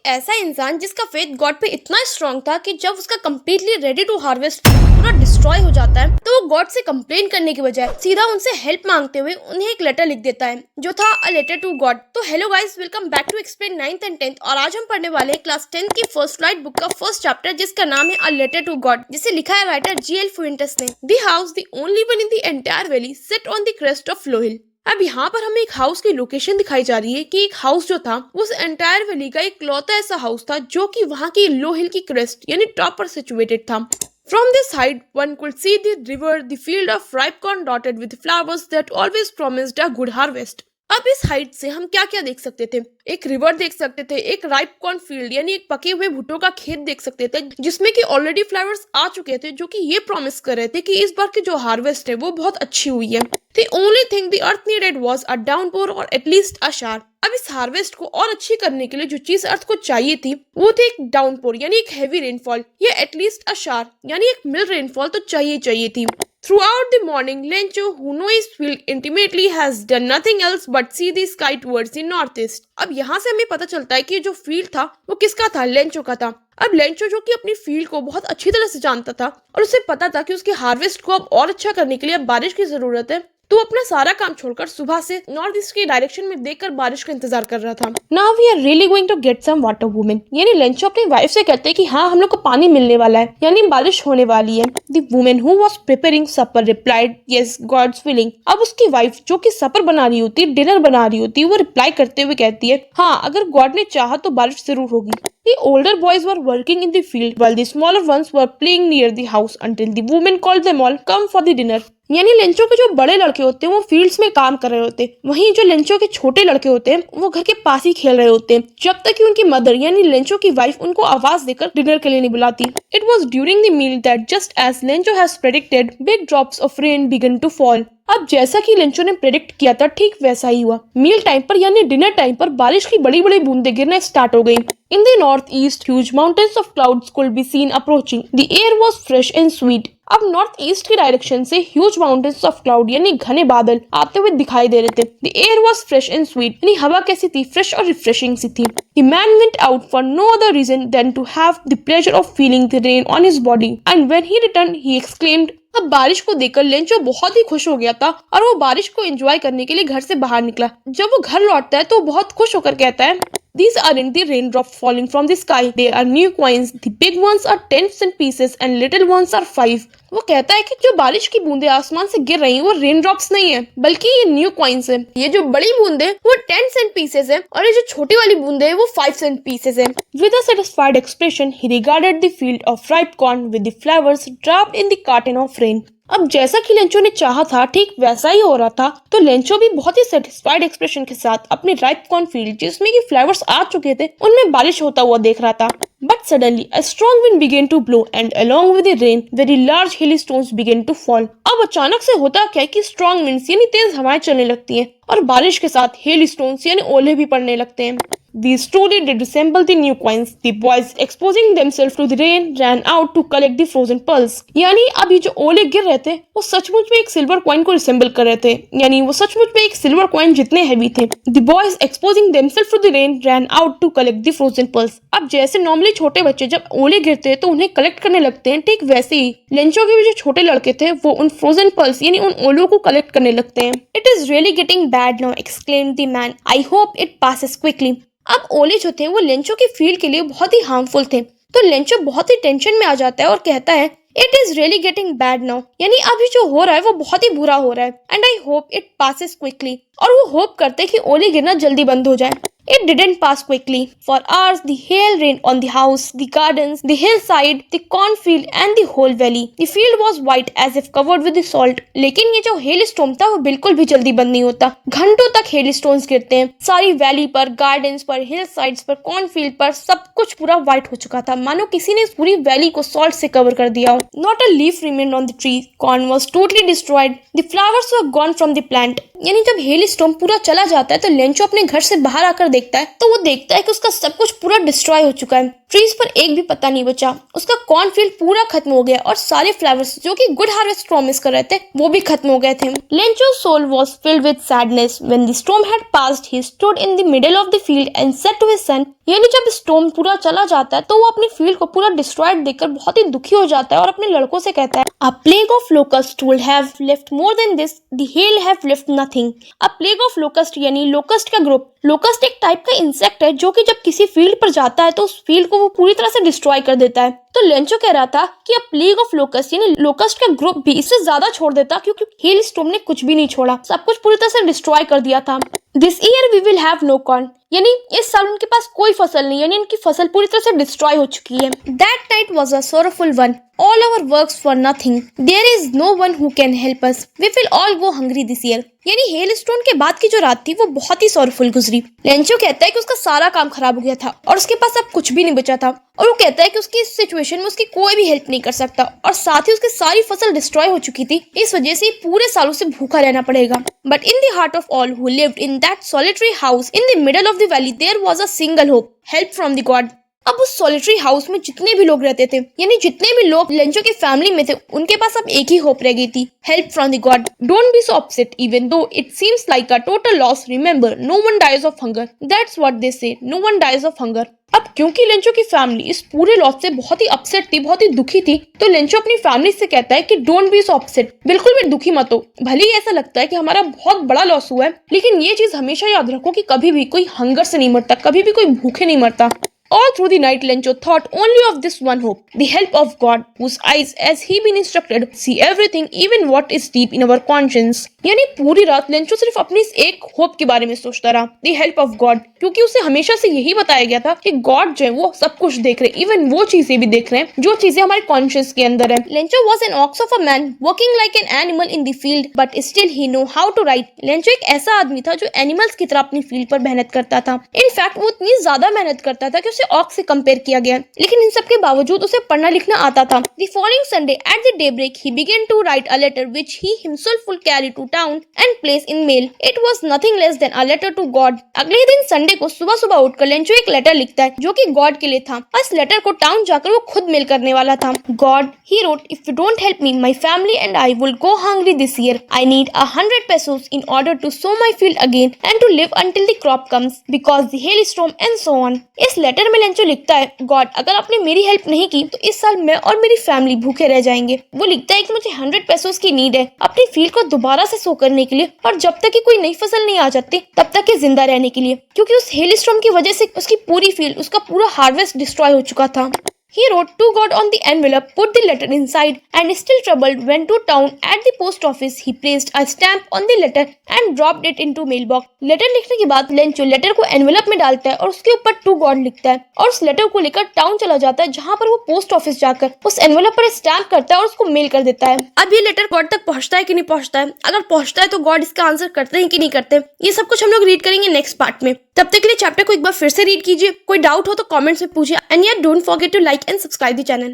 ऐसा इंसान जिसका फेथ गॉड पे इतना स्ट्रांग था कि जब उसका कंप्लीटली रेडी टू हार्वेस्ट पूरा डिस्ट्रॉय हो जाता है तो वो गॉड से कंप्लेन करने के बजाय सीधा उनसे हेल्प मांगते हुए उन्हें एक लेटर लिख देता है जो था अ लेटर टू गॉड। तो hello guys, welcome back to explain 9th and 10th और आज हम पढ़ने वाले हैं क्लास 10th की फर्स्ट फ्लाइट बुक का फर्स्ट चैप्टर जिसका नाम है अ लेटर टू गॉड, जिसे लिखा है राइटर जी.एल. फुएंटेस ने। The house the only one in the entire valley set on the crest of low hill. अब यहाँ पर हमें एक हाउस की लोकेशन दिखाई जा रही है कि एक हाउस जो था उस एंटायर वैली का एक लौता ऐसा हाउस था जो कि वहाँ की लो हिल की क्रेस्ट यानी टॉप पर सिचुएटेड था। From this height, one could see the river, the field of ripe corn dotted with flowers that always promised a good harvest. अब इस हाइट से हम क्या क्या देख सकते थे? एक रिवर देख सकते थे, एक राइप कॉर्न फील्ड यानी एक पके हुए भुट्टो का खेत देख सकते थे जिसमें कि ऑलरेडी फ्लावर्स आ चुके थे, जो कि ये प्रॉमिस कर रहे थे कि इस बार की जो हार्वेस्ट है वो बहुत अच्छी हुई है। The only thing the earth needed was a downpour or at least a shower. अब इस हार्वेस्ट को और अच्छी करने के लिए जो चीज अर्थ को चाहिए थी वो थी एक डाउनपोर यानी एक हैवी रेनफॉल या एटलीस्ट अ शावर यानी एक मिल रेनफॉल तो चाहिए थी। Throughout the morning, Lencho, who knows his field intimately, has done nothing else but see the sky towards the northeast. अब यहाँ से हमें पता चलता है कि जो फील्ड था वो किसका था? लेंचो का था। अब लेंचो जो कि अपनी फील्ड को बहुत अच्छी तरह से जानता था और उसे पता था कि उसके हार्वेस्ट को अब और अच्छा करने के लिए अब बारिश की जरूरत है, तो अपना सारा काम छोड़कर सुबह से नॉर्थ ईस्ट की डायरेक्शन में देखकर बारिश का इंतजार कर रहा था। Now we are really going to get some water women, यानी लेंचो अपनी वाइफ से कहते हैं कि हाँ हम लोग को पानी मिलने वाला है यानी बारिश होने वाली है। The women who was preparing supper replied yes God's willing. अब उसकी वाइफ जो कि सपर बना रही होती है, डिनर बना रही होती है, वो रिप्लाई करते हुए कहती है हाँ अगर गॉड ने चाहा तो बारिश जरूर होगी। The older boys were working in the field while the smaller ones were playing near the house until the woman called them all come for the dinner. यानी लेंचो के जो बड़े लड़के होते हैं वो फील्ड्स में काम कर रहे होते हैं, वहीं जो लेंचो के छोटे लड़के होते हैं वो घर के पास ही खेल रहे होते हैं जब तक कि उनकी मदर यानी लेंचो की वाइफ उनको आवाज देकर डिनर के लिए नहीं बुलाती। It was during the meal that just as Lencho has predicted, big drops of rain began to fall. अब जैसा कि लेंचो ने प्रेडिक्ट किया था ठीक वैसा ही हुआ। मील टाइम पर यानी डिनर टाइम पर बारिश की बड़ी बड़ी बूंदें गिरना स्टार्ट हो गई। In the north east huge mountains of clouds could be seen approaching. The air was fresh and sweet. अब नॉर्थ ईस्ट की डायरेक्शन से ह्यूज माउंटेन्स ऑफ क्लाउड यानी घने बादल आते हुए दिखाई दे रहे थे। The air was fresh and sweet यानी हवा कैसी थी? फ्रेश और रिफ्रेशिंग सी थी। The man went out for no other reason than to have the pleasure of feeling the rain on his body and when he return he exclaimed. अब बारिश को देखकर लेंचो बहुत ही खुश हो गया था और वो बारिश को एंजॉय करने के लिए घर से बाहर निकला। जब वो घर लौटता है तो बहुत खुश होकर कहता है These aren't the raindrops falling from the sky. They are new coins. The big ones are 10 cent pieces and little ones are 5. वो कहता है कि जो बारिश की बूंदें आसमान से गिर रही हैं वो रेन ड्रॉप्स नहीं है बल्कि ये न्यू कॉइन्स है। ये जो बड़ी बूंदें वो 10 सेंट पीसेस है और ये जो छोटी वाली बूंदें है वो 5 सेंट पीसेस है। With a satisfied expression, he regarded the field of ripe corn with the flowers dropped in the carton of rain. अब जैसा कि लेंचो ने चाहा था ठीक वैसा ही हो रहा था, तो लेंचो भी बहुत ही सेटिस्फाइड एक्सप्रेशन के साथ अपने राइप कॉर्न फील्ड जिसमें कि फ्लावर्स आ चुके थे उनमें बारिश होता हुआ देख रहा था। But suddenly a strong wind began to blow and along with the rain very large hailstones began to fall. अब अचानक से होता क्या है कि स्ट्रॉन्ग विंड्स यानी तेज हवाएं चलने लगती हैं और बारिश के साथ हेल स्टोन्स यानी ओले भी पड़ने लगते हैं। These truly did resemble the new coins. The boys, exposing themselves to the rain, ran out to collect the frozen pearls. यानी अब ये जो ओले गिर रहे थे वो सचमुच में एक सिल्वर कॉइन को रिसेंबल कर रहे थे, यानी वो सचमुच में एक सिल्वर कॉइन जितने हैवी थे। The boys, exposing themselves to the rain, ran out to collect the frozen pearls. अब जैसे नॉर्मली छोटे बच्चे जब ओले गिरते हैं तो उन्हें कलेक्ट करने लगते हैं, ठीक वैसे ही लेंचो के भी जो छोटे लड़के थे वो उन फ्रोजन पर्ल्स यानी उन ओलों को कलेक्ट करने लगते हैं। It is really getting bad now, exclaimed the man. I hope it passes quickly. अब ओले जो थे वो लेंचो की फील्ड के लिए बहुत ही हार्मफुल थे, तो लेंचो बहुत ही टेंशन में आ जाता है और कहता है it is really getting bad now, यानी अभी जो हो रहा है वो बहुत ही बुरा हो रहा है। And I hope it passes quickly, और वो होप करते कि ओले गिरना जल्दी बंद हो जाए। It didn't pass quickly. For hours, the hail rained on the house, the gardens, the hillside, the cornfield, and the whole valley. The field was white as if covered with the salt. लेकिन ये जो hello storm था वो बिल्कुल भी जल्दी बंद नहीं होता। घंटों तक हेल स्टोन्स गिरते हैं। सारी वैली पर, गार्डन्स पर, हिल साइड्स पर, कॉर्नफील्ड पर सब कुछ पूरा व्हाइट हो चुका था, मानो किसी ने इस पूरी वैली को सॉल्ट से कवर कर दिया हो। Not a leaf remained on the tree. Corn was totally destroyed. The flowers were gone from the plant. यानी जब हेल स्टॉर्म पूरा चला जाता है तो लेंचो अपने घर से बाहर आकर देखता है तो वो देखता है कि उसका सब कुछ पूरा डिस्ट्रॉय हो चुका है। ट्रीज पर एक भी पत्ता नहीं बचा, उसका कॉर्नफील्ड पूरा खत्म हो गया और सारे फ्लावर्स जो कि गुड हार्वेस्ट प्रॉमिस कर रहे थे वो भी खत्म हो गए थे। लेंचो's soul was filled with sadness when the storm had passed. He stood in the middle of the field and said to his son, यानी जब स्टॉर्म पूरा चला जाता है तो वो अपनी फील्ड को पूरा डिस्ट्रॉयड देखकर बहुत ही दुखी हो जाता है और अपने लड़कों से कहता है, A plague of locusts would have left more than this, the hail have left nothing. A plague of locust यानी लोकस्ट का ग्रुप। लोकस्ट एक टाइप का इंसेक्ट है जो कि जब किसी फील्ड पर जाता है तो उस फील्ड को वो पूरी तरह से डिस्ट्रॉय कर देता है। तो लेंचो कह रहा था कि अब प्लेग ऑफ लोकस्ट यानी लोकस्ट का ग्रुप भी इससे ज्यादा छोड़ देता क्योंकि हेल स्टॉर्म ने कुछ भी नहीं छोड़ा, सब कुछ पूरी तरह से डिस्ट्रॉय कर दिया था। This year we will have no corn, यानी इस साल उनके पास कोई फसल नहीं, यानी उनकी फसल पूरी तरह से डिस्ट्रॉय हो चुकी है। That night was a sorrowful one, all our works for nothing, there is no one who can help us, we will all go hungry this year। यानी हेलस्टोन के बाद की जो रात थी वो बहुत ही सॉरफुल गुजरी। लेंचो कहता है कि उसका सारा काम खराब हो गया था और उसके पास अब कुछ भी नहीं बचा था और वो कहता है कि उसकी इस सिचुएशन में उसकी कोई भी हेल्प नहीं कर सकता और साथ ही उसकी सारी फसल डिस्ट्रॉय हो चुकी थी, इस वजह से पूरे सालों से भूखा रहना पड़ेगा। But in the heart of all who lived in that solitary house in the middle of the valley there was a single hope, help from the God. अब उस सॉलिटरी हाउस में जितने भी लोग रहते थे, यानी जितने भी लोग लेंचो की फैमिली में थे, उनके पास अब एक ही होप रह गई थी, help from the God. Don't be so upset even though it seems like a total loss, remember no one dies of hunger, that's what they say, no one dies of hunger. अब क्योंकि Lencho की family इस पूरे loss से बहुत ही upset थी, बहुत ही दुखी थी, तो लेंचो अपनी फैमिली से कहता है कि डोंट बी सो अपसेट, बिल्कुल भी दुखी मत हो। भले ही ऐसा लगता है कि हमारा बहुत बड़ा लॉस हुआ है, लेकिन ये चीज हमेशा याद रखो कि कभी भी कोई हंगर से नहीं मरता, कभी भी कोई भूखे नहीं मरता। All through the night, Lencho thought only of this one hope, the help of God, whose eyes, as he been instructed, see everything, even what is deep in our conscience. यानी पूरी रात लेंचो सिर्फ अपनी इस एक hope के बारे में सोचता रहा, the help of God, क्योंकि उसे हमेशा से यही बताया गया था कि गॉड जो है वो सब कुछ देख रहे हैं, इवन वो चीजें भी देख रहे हैं जो चीजें हमारे कॉन्शियस के अंदर है। Lencho was an ox of a man working like an animal in the field, but still he know how to write. Lencho एक ऐसा आदमी था जो एनिमल्स की तरह अपनी फील्ड पर मेहनत करता था। इनफैक्ट वो इतनी ज्यादा मेहनत करता था कि उसे ऑक्स से कंपेयर किया गया, लेकिन इन सब के बावजूद उसे पढ़ना लिखना आता था। The following Sunday at the daybreak he began to write a letter which he himself would carry to town and place in mail. It was nothing less than a letter to God. अगले दिन Sunday को सुबह सुबह उठकर Lencho एक letter लिखता है जो कि गॉड के लिए था। इस लेटर को टाउन जाकर वो खुद मेल करने वाला था। God, he wrote, if you don't help me, my family and I will go hungry this year. I need 100 pesos in order to sow my field again and to live until the crop comes because the hailstorm and so on. इस letter में Lencho लिखता है, God अगर आपने मेरी help नहीं की तो इस साल मैं और मेरी फैमिली भूखे रह जाएंगे। वो लिखता है कि मुझे 100 पेसोस की नीड है अपनी फील्ड को दोबारा से सो करने के लिए और जब तक कि कोई नई फसल नहीं आ जाती तब तक कि जिंदा रहने के लिए, क्योंकि उस हेलस्टॉर्म की वजह से उसकी पूरी फील्ड, उसका पूरा हार्वेस्ट डिस्ट्रॉय हो चुका था। He wrote to God on the envelope, put the letter inside, and still troubled went to town at the post office. He placed a stamp on the letter and dropped it into mailbox. Letter लिखने के बाद Lencho letter को envelope में डालता है और उसके ऊपर टू गॉड लिखता है और उस लेटर को लेकर टाउन चला जाता है, जहाँ पर वो पोस्ट ऑफिस जाकर उस एनवेलप पर स्टैम्प करता है और उसको मेल कर देता है। अब ये लेटर गॉड तक पहुँचता है कि नहीं पहुँचता है, अगर पहुँचता है तो गॉड इसका आंसर करते हैं कि नहीं करते, ये सब कुछ हम लोग रीड करेंगे नेक्स्ट पार्ट में। तब तक के लिए चैप्टर को एक बार फिर से रीड कीजिए, कोई डाउट हो तो कमेंट्स में पूछिए, एंड यार don't forget to like and subscribe the channel.